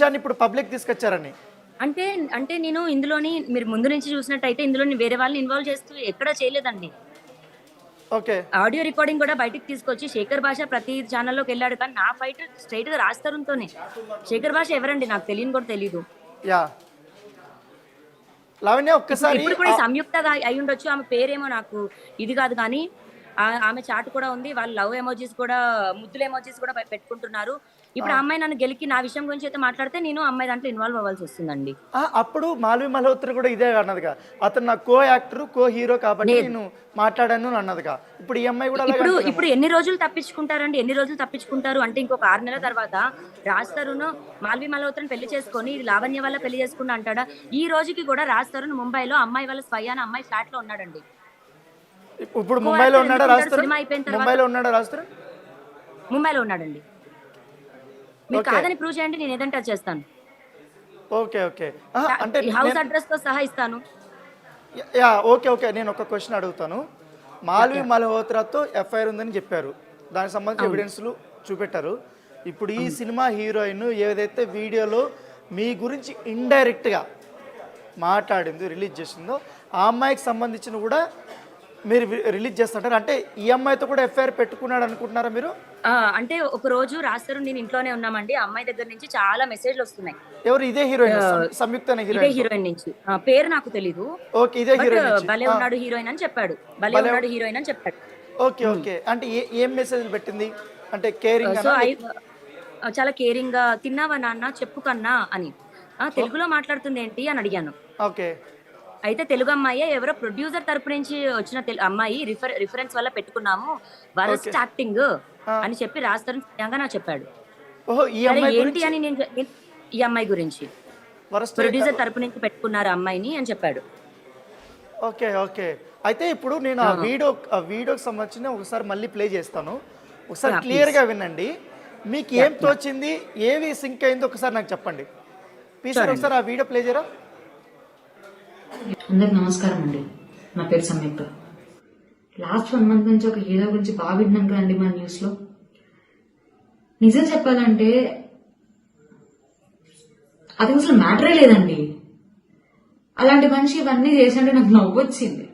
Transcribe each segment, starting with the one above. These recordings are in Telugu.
విషయాన్ని ఇప్పుడు పబ్లిక్ తీసుకొచ్చారని. అంటే అంటే నేను ఇందులోని మీరు ముందు నుంచి చూసినట్టయితే ఇందులోని వేరే వాళ్ళని ఇన్వాల్వ్ చేస్తూ ఎక్కడా చేయలేదండి. ఓకే. ఆడియో రికార్డింగ్ కూడా బయటికి తీసుకొచ్చి శేఖర్ భాష ప్రతి ఛానల్లోకి వెళ్ళాడు, కానీ నా ఫైట్ స్ట్రైట్ గా రాజ్ తరుణ్తోనే. శేఖర్ భాష ఎవరండి నాకు తెలియని కూడా తెలియదు. యా లావణ్య ఇప్పుడు ఒక్కసారి ఇప్పుడు కూడా సంయుక్తగా అయి ఉండొచ్చు, ఆమె పేరేమో నాకు ఇది కాదు, కానీ ఆమె చాట్ కూడా ఉంది, వాళ్ళు లవ్ ఎమోజీస్ కూడా, ముద్దుల ఎమోజీస్ కూడా పెట్టుకుంటున్నారు. ఇప్పుడు ఆ అమ్మాయి నన్ను గెలికి నా విషయం గురించి అయితే మాట్లాడితే నేను అమ్మాయి దాంట్లో ఇన్వాల్వ్ అవ్వాల్సి వస్తుందండి. అప్పుడు మాల్వి మల్హోత్రా కూడా ఇదే అన్నదిగా, అతను నా కో యాక్టర్ కో హీరో కాబట్టి నేను మాట్లాడాను అన్నదిగా. ఇప్పుడు ఈ అమ్మాయి కూడా ఇప్పుడు ఎన్ని రోజులు తప్పించుకుంటారండి, ఎన్ని రోజులు తప్పించుకుంటారు అంటే ఇంకొక 6 నెలల తర్వాత రాజ్ తరుణ్ మాల్వి మల్హోత్రాని పెళ్లి చేసుకొని లావణ్య వల్ల పెళ్లి చేసుకున్నా అంటాడా? ఈ రోజుకి కూడా రాజ్ తరుణ్ ముంబైలో అమ్మాయి వాళ్ళ స్వయాన అమ్మాయి ఫ్లాట్ లో ఉన్నాడండి. ఇప్పుడు ముంబైలో ఉన్నాడా రాజ్ తరుణ్? ముంబైలో ఉన్నాడా రాజ్ తరుణ్? ముంబైలో ఉన్నాడండి. మీరు కాదని ప్రూవ్ చేయండి, నేను ఏదంటే అది చేస్తాను. Okay okay. అంటే హౌస్ అడ్రస్ తో సహా ఇస్తాను. Yeah okay okay. నేను ఒక క్వశ్చన్ అడుగుతాను. మాల్వి మల్హోత్రాతో ఎఫ్ఐఆర్ ఉందని చెప్పారు, దానికి సంబంధించి ఎవిడెన్స్లు చూపెట్టారు. ఇప్పుడు ఈ సినిమా హీరోయిన్ ఏదైతే వీడియోలో మీ గురించి ఇండైరెక్ట్గా మాట్లాడిందో రిలీజ్ చేసిందో ఆ అమ్మాయికి సంబంధించిన కూడా మీరు రిలీజ్ చేస్తుంటారు. అంటే ఈ అమ్మాయితో కూడా ఎఫ్ఐఆర్ పెట్టుకున్నాడు అనుకుంటున్నారా మీరు? అంటే ఒక రోజు రాజ్ తరుణ్ నేను ఇంట్లోనే ఉన్నామండి, ఆ అమ్మాయి దగ్గర నుంచి చాలా మెసేజ్లు వస్తున్నాయి. ఎవరు? ఇదే హీరోయిన్ సంయుక్త హీరోయిన్ నుంచి, పేరు నాకు తెలీదు. ఓకే, ఇదే హీరోయిన్. భలే ఉన్నాడు హీరోయిన్ అని చెప్పాడు, భలే ఉన్నాడు హీరోయిన్ అని చెప్పాడు. Okay okay. అంటే ఏం మెసేజ్లు పెట్టింది? అంటే కేరింగ్, చాలా కేరింగ్ గా, తిన్నావా నాన్న చెప్పు కన్నా అని. తెలుగులో మాట్లాడుతుంది ఏంటి అని అడిగాను. ఓకే. అయితే తెలుగు అమ్మాయి, ఎవరో ప్రొడ్యూసర్ తరపు నుంచి వచ్చిన అమ్మాయి, రిఫరెన్స్ వల్ల పెట్టుకున్నాము, వరస్ట్ యాక్టింగ్ అని చెప్పి రాజ్ తరుణ్ నాకు చెప్పాడు. ఏంటి అని నేను ఈ అమ్మాయి గురించి ప్రొడ్యూసర్ తరపు నుంచి పెట్టుకున్నారు అమ్మాయిని అని చెప్పాడు. Okay okay. అయితే ఇప్పుడు నేను ఆ వీడియోకి సంబంధించిన ఒకసారి మళ్ళీ ప్లే చేస్తాను, ఒకసారి క్లియర్గా వినండి. మీకు ఏం తోచింది, ఏవి సింక్ అయిందో ఒకసారి నాకు చెప్పండి ప్లీజ్. ఒకసారి ఆ వీడియో ప్లే చేయరా? అందరికి నమస్కారం అండి, నా పేరు సంయుక్త. లాస్ట్ 1 month నుంచి ఒక హీరో గురించి బాగా విన్నాం కదండి మన న్యూస్ లో. నిజం చెప్పాలంటే అది అసలు మ్యాటరే లేదండి. అలాంటి మనిషి ఇవన్నీ చేసినట్టు నాకు నవ్వొచ్చింది.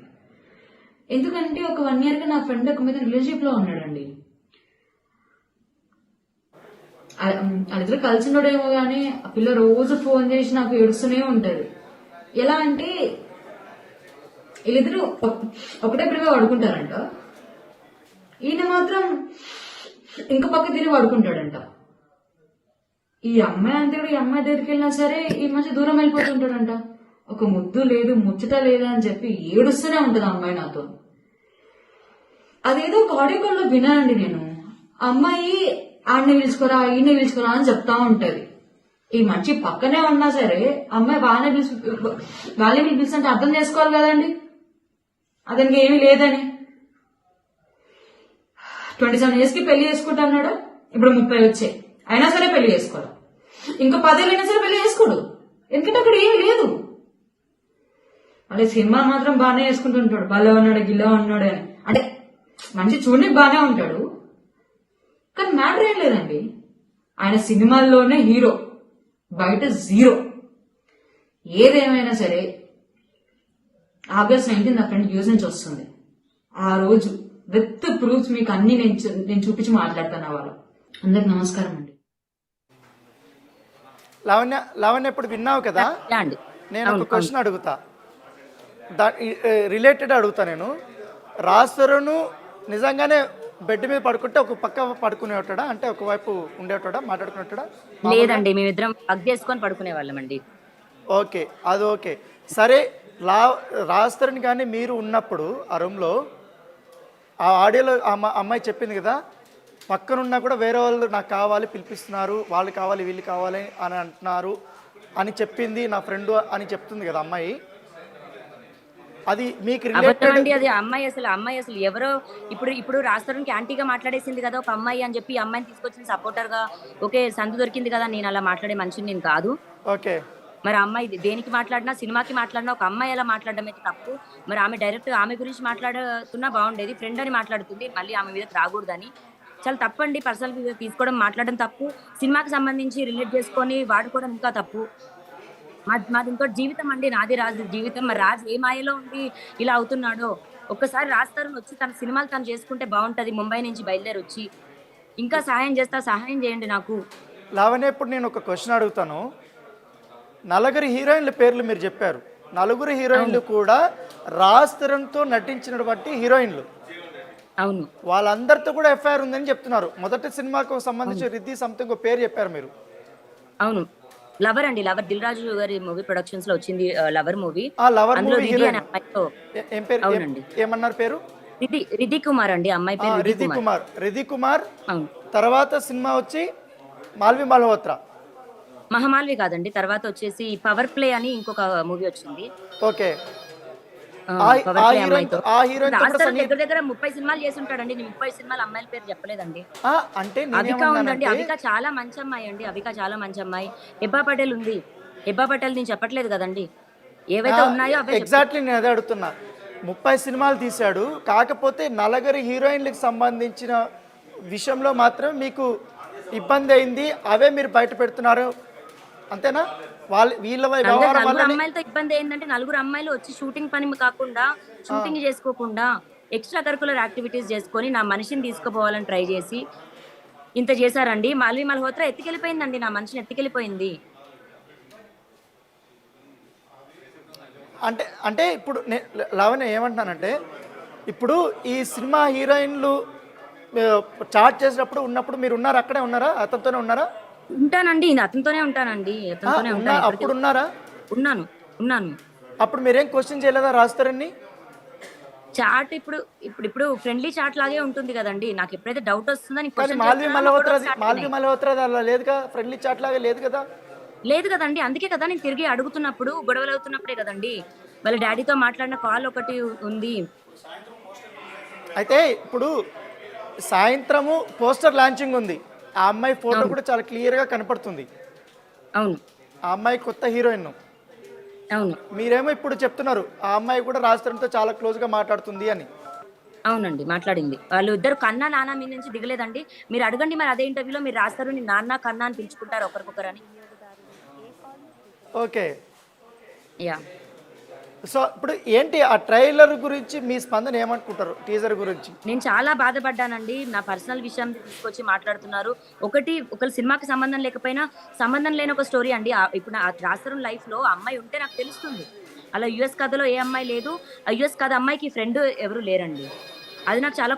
ఎందుకంటే ఒక 1 year గా నా ఫ్రెండ్ ఒక మీద రిలేషన్షిప్ లో ఉన్నాడండి. వాళ్ళిద్దరు కలిసి ఉండడేమో గానీ ఆ పిల్ల రోజు ఫోన్ చేసి నాకు ఏడుస్తూనే ఉంటది. ఎలా అంటే వీళ్ళిద్దరు ఒకటే ప్రిగా పడుకుంటారంట, ఈయన మాత్రం ఇంక పక్క తిరిగి పడుకుంటాడంట. ఈ అమ్మాయి అంతే కూడా ఈ అమ్మాయి దగ్గరికి వెళ్ళినా సరే ఈ మనిషి దూరం వెళ్ళిపోతుంటాడంట. ఒక ముద్దు లేదు, ముచ్చట లేదు అని చెప్పి ఏడుస్తూనే ఉంటది అమ్మాయి నాతో. అదేదో ఒక ఆడియో కాల్ లో వినానండి నేను. అమ్మాయి ఆడిని పిలుచుకోరా ఈయన్ని పిలుచుకోరా అని చెప్తా ఉంటది. ఈ మనిషి పక్కనే ఉన్నా సరే అమ్మాయి వాళ్ళని పిలుస్తుంటే అర్థం చేసుకోవాలి కదండి అతనికి ఏమీ లేదని. 27 years కి పెళ్లి చేసుకుంటా అన్నాడు, ఇప్పుడు 30 వచ్చాయి, అయినా సరే పెళ్లి చేసుకోడు. ఇంకా 10 ఏళ్ళైనా సరే పెళ్లి చేసుకోడు, ఎందుకంటే అక్కడ ఏమీ లేదు. అదే సినిమా మాత్రం బాగానే వేసుకుంటుంటాడు, భలే ఉన్నాడు గిల్లా ఉన్నాడు అని. అంటే మనిషి చూడడానికి బాగానే ఉంటాడు, కానీ మ్యాటర్ ఏం లేదండి. ఆయన సినిమాల్లోనే హీరో, బయట జీరో. ఏదేమైనా సరే August 19 నా ఫ్రెండ్ యూఎస్ నుంచి వస్తుంది. ఆ రోజు విత్ ప్రూఫ్స్ మీకు అన్ని నేను చూపించి మాట్లాడతాను. వాళ్ళు అందరికి నమస్కారం అండి. లావణ్య ఇప్పుడు విన్నావు కదా, నేను ఒక క్వశ్చన్ అడుగుతా, రిలేటెడ్ అడుగుతా. నేను రాజ్ తరుణ్ నిజంగానే బెడ్ మీద పడుకుంటే ఒక పక్క పడుకునేవాడా, అంటే ఒకవైపు ఉండేవాడా, మాట్లాడుకునేవాడా? లేదండి, మేమిద్దరం హగ్ చేసుకొని పడుకునే వాళ్ళం అండి. ఓకే, అది ఓకే. సరే, రాజ్ తరుణ్ కానీ మీరు ఉన్నప్పుడు ఆ రూమ్లో ఆ ఆడియోలో అమ్మాయి చెప్పింది కదా, పక్కనున్నా కూడా వేరే వాళ్ళు నాకు కావాలి పిలిపిస్తున్నారు, వాళ్ళు కావాలి వీళ్ళు కావాలి అని అంటున్నారు అని చెప్పింది నా ఫ్రెండ్ అని చెప్తుంది కదా అమ్మాయి. అది మీకు రిలేటెడ్? అది అమ్మాయి అసలు ఎవరో ఇప్పుడు రాజ్ తరుణ్కి యాంటీగా మాట్లాడేసింది కదా ఒక అమ్మాయి అని చెప్పి, అమ్మాయిని తీసుకొచ్చిన సపోర్టర్ గా ఓకే సందు దొరికింది కదా, నేను అలా మాట్లాడే మనిషిని నేను కాదు. ఓకే, మరి అమ్మాయి దేనికి మాట్లాడినా, సినిమాకి మాట్లాడినా ఒక అమ్మాయి అలా మాట్లాడడం అయితే తప్పు. మరి ఆమె డైరెక్ట్ ఆమె గురించి మాట్లాడుతున్నా బాగుండేది, ఫ్రెండ్ అని మాట్లాడుతుంది, మళ్ళీ ఆమె మీద రాకూడదని చాలా తప్పండి. పర్సనల్ తీసుకోవడం, మాట్లాడడం తప్పు. సినిమాకి సంబంధించి రిలేట్ చేసుకొని వాడుకోవడం ఇంకా తప్పు. మాది ఇంకో జీవితం అండి. నాది రాజు జీవితం. మరి రాజు ఏ మాయలో ఉండి ఇలా అవుతున్నాడో, ఒక్కసారి రాజ్ తరుణ్ వచ్చి తన సినిమాలు తను చేసుకుంటే బాగుంటది. ముంబై నుంచి బయలుదేరి వచ్చి ఇంకా సహాయం చేస్తా, సహాయం చేయండి నాకు. లావణ్య, ఇప్పుడు నేను ఒక క్వశ్చన్ అడుగుతాను. నలుగురు హీరోయిన్ల పేర్లు మీరు చెప్పారు. నలుగురు హీరోయిన్లు కూడా రాజ్ తరుణ్తో నటించినటువంటి హీరోయిన్లు. అవును, వాళ్ళందరితో కూడా ఎఫ్ఐఆర్ ఉందని చెప్తున్నారు. మొదటి సినిమాకు సంబంధించి రిద్ధి సంథింగ్ ఒక పేరు చెప్పారు మీరు. అవును. లవర్ అండి, లవర్ దిల్ రాజు గారి మూవీ ప్రొడక్షన్స్ లో వచ్చింది. Lover movie. ఆ లవర్ అందులో మూవీ రిధి హీరోయిన్ అనే అమ్మాయితో. ఏం పేరు? అవునండి, ఏమన్నారు పేరు? రిధి కుమార్ అండి, అమ్మాయి పేరు రిధి రిధి కుమార్. కుమార్. రిధి కుమార్ అవును. తర్వాత సినిమా వచ్చి మాల్వి మల్హోత్రా. మహమాల్వి కాదండి, తర్వాత వచ్చేసి పవర్ ప్లే అని ఇంకొక మూవీ వచ్చింది. ఓకే. పవర్ ప్లే అమ్మాయితో. ఆ హీరోయిన్ రాజ్ తరుణ్ దగ్గర దగ్గర 30 సినిమాలు చేసి ఉంటాడండి. నేను 30 సినిమాలు అమ్మాయిల పేరు చెప్పలేదండి. అంటే అవిక ఉందండి, అవిక చాలా మంచి అమ్మాయి అండి. అవిక చాలా మంచి అమ్మాయి. హెబ్బా పటేల్ ఉంది. హెబ్బా పటేల్ నేను చెప్పట్లేదు కదండి. ఏవైతే ఉన్నాయో అవే ఎగ్జాక్ట్లీ నేను అదే అడుగుతున్నా. 30 సినిమాలు తీశాడు. కాకపోతే నలుగురు హీరోయిన్లకు సంబంధించిన విషయంలో మాత్రం మీకు ఇబ్బంది అయింది. అవే మీరు బయట పెడుతున్నారు, అంతేనా? వీళ్ళ వ్యవహారం నలుగురు వల్ల అమ్మాయిలతో ఇబ్బంది ఏంటంటే, నలుగురు అమ్మాయిలు వచ్చి షూటింగ్ పని కాకుండా, షూటింగ్ చేసుకోకుండా ఎక్స్ట్రా కరికులర్ యాక్టివిటీస్ చేసుకొని నా మనిషిని తీసుకుపోవాలని ట్రై చేసి ఇంత చేశారండి. మాల్వి మల్హోత్రా ఎత్తుకెళ్ళిపోయిందండి, నా మనిషిని ఎత్తుకెళ్ళిపోయింది. అంటే అంటే ఇప్పుడు లావణ్య ఏమంటున్నానంటే, ఇప్పుడు ఈ సినిమా హీరోయిన్లు చాట్ చేసినప్పుడు ఉన్నప్పుడు మీరు ఉన్నారా? అక్కడే ఉన్నారా? అతనితోనే ఉన్నారా? ఉంటానండి, అతనితోనే ఉంటానండి. అతనితోనే ఉంటాను. అప్పుడు ఉన్నారా? ఉన్నాను. అప్పుడు మీరేం క్వశ్చన్ చేయలేదా రాస్తారని? చాట్ ఇప్పుడు ఫ్రెండ్లీ చాట్ లాగే ఉంటుంది కదండి. నాకు ఎప్పుడైతే డౌట్ వస్తుందని మాల్వి మల్హోత్రా అలా లేదుగా, ఫ్రెండ్లీ చాట్ లాగా లేదు కదా. లేదు కదండి. అందుకే కదా నేను తిరిగి అడుగుతున్నప్పుడు, గొడవలు అవుతున్నప్పుడే కదండి. వాళ్ళ డాడీతో మాట్లాడిన కాల్ ఒకటి ఉంది. అయితే ఇప్పుడు సాయంత్రము పోస్టర్ లాంచింగ్ ఉంది. ఆ అమ్మాయి ఫోటో కూడా చాలా క్లియర్గా కనపడుతుంది. అవును, ఆ అమ్మాయి కొత్త హీరోయిన్. అవును. మీరేమో ఇప్పుడు చెప్తున్నారు ఆ అమ్మాయి కూడా రాజ్ తరుణ్తో చాలా క్లోజ్గా మాట్లాడుతుంది అని. అవునండి, మాట్లాడింది. వాళ్ళు ఇద్దరు కన్నా నాన్న మీ నుంచి దిగలేదండి. మీరు అడగండి మరి అదే ఇంటర్వ్యూలో, మీరు రాస్తారు నీ నాన్న కన్నా అని పిలుచుకుంటారు ఒకరికొకరని. ఓకే. యా. సో ఇప్పుడు ఏంటి ఆ ట్రైలర్ గురించి మీ స్పందన ఏమనుకుంటారు? టీజర్ గురించి నేను చాలా బాధపడ్డానండి. నా పర్సనల్ విషయం తీసుకొచ్చి మాట్లాడుతున్నారు. ఒకరి సినిమాకి సంబంధం లేకపోయినా సంబంధం లేని ఒక స్టోరీ అండి. ఇప్పుడు నా రాజ్ తరుణ్ లైఫ్ లో అమ్మాయి ఉంటే నాకు తెలుస్తుంది. అలా యుఎస్ కథలో ఏ అమ్మాయి లేదు. ఆ యుఎస్ కథ అమ్మాయికి ఫ్రెండ్ ఎవరు లేరండి. అది నాకు చాలా